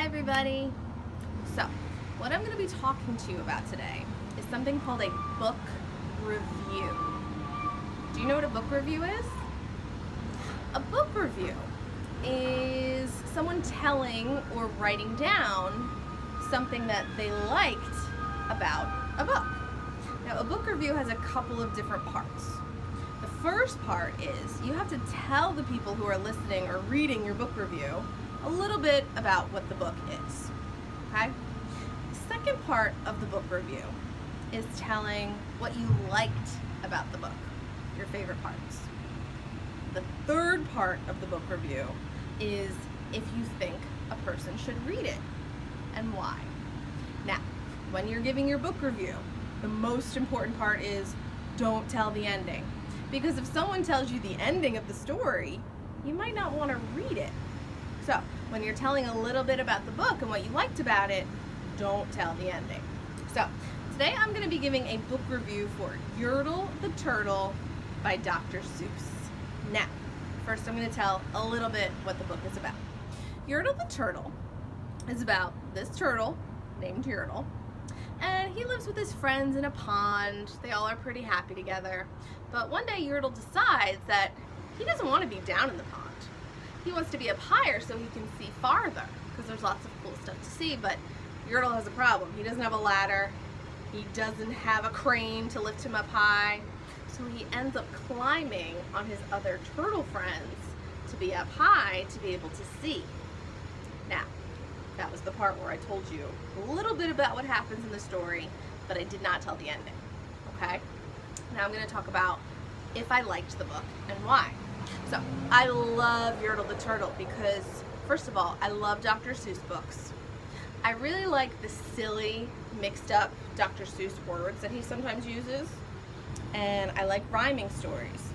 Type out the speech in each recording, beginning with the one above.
Hi everybody. So, what I'm going to be talking to you about today is something called a book review. Do you know what a book review is? A book review is someone telling or writing down something that they liked about a book. Now, a book review has a couple of different parts. The first part is you have to tell the people who are listening or reading your book review a little bit about what the book is, okay? The second part of the book review is telling what you liked about the book, your favorite parts. The third part of the book review is if you think a person should read it and why. Now, when you're giving your book review, the most important part is don't tell the ending. Because if someone tells you the ending of the story, you might not want to read it. So, when you're telling a little bit about the book and what you liked about it, don't tell the ending. So, today I'm going to be giving a book review for Yertle the Turtle by Dr. Seuss. Now, first I'm going to tell a little bit what the book is about. Yertle the Turtle is about this turtle named Yertle, and he lives with his friends in a pond. They all are pretty happy together. But one day Yertle decides that he doesn't want to be down in the pond. He wants to be up higher so he can see farther, because there's lots of cool stuff to see, but Yertle has a problem. He doesn't have a ladder. He doesn't have a crane to lift him up high. So he ends up climbing on his other turtle friends to be up high to be able to see. Now, that was the part where I told you a little bit about what happens in the story, but I did not tell the ending, okay? Now I'm going to talk about if I liked the book and why. So, I love Yertle the Turtle because, first of all, I love Dr. Seuss books. I really like the silly, mixed up Dr. Seuss words that he sometimes uses, and I like rhyming stories.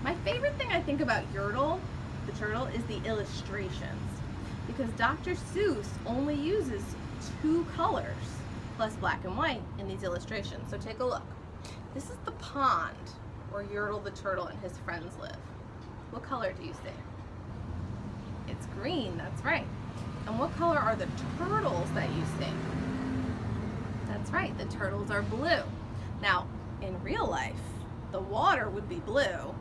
My favorite thing I think about Yertle the Turtle is the illustrations, because Dr. Seuss only uses 2 colors, plus black and white, in these illustrations. So take a look. This is the pond where Yertle the Turtle and his friends live. What color do you see? It's green, that's right. And what color are the turtles that you see? That's right, the turtles are blue. Now, in real life, the water would be blue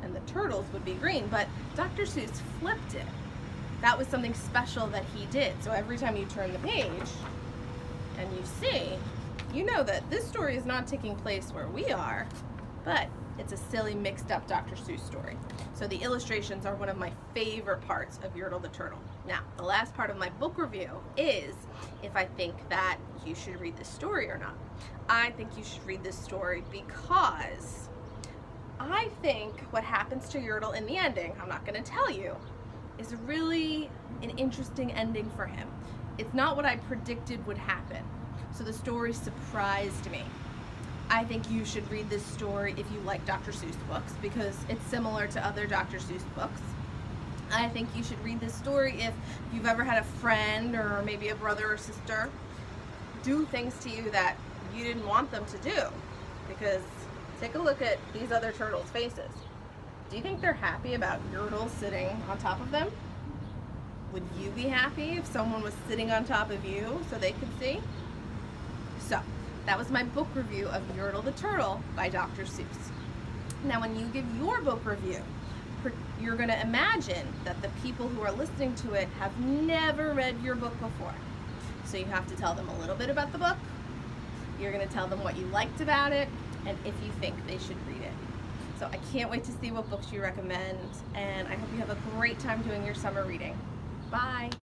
and the turtles would be green, but Dr. Seuss flipped it. That was something special that he did. So every time you turn the page and you see, you know that this story is not taking place where we are, but it's a silly, mixed up Dr. Seuss story. So the illustrations are one of my favorite parts of Yertle the Turtle. Now, the last part of my book review is if I think that you should read this story or not. I think you should read this story because I think what happens to Yertle in the ending, I'm not going to tell you, is really an interesting ending for him. It's not what I predicted would happen. So the story surprised me. I think you should read this story if you like Dr. Seuss books because it's similar to other Dr. Seuss books. I think you should read this story if you've ever had a friend or maybe a brother or sister do things to you that you didn't want them to do. Because take a look at these other turtles' faces. Do you think they're happy about Yertle sitting on top of them? Would you be happy if someone was sitting on top of you so they could see? So, that was my book review of Yertle the Turtle by Dr. Seuss. Now, when you give your book review, you're going to imagine that the people who are listening to it have never read your book before. So you have to tell them a little bit about the book. You're going to tell them what you liked about it, and if you think they should read it. So I can't wait to see what books you recommend, and I hope you have a great time doing your summer reading. Bye!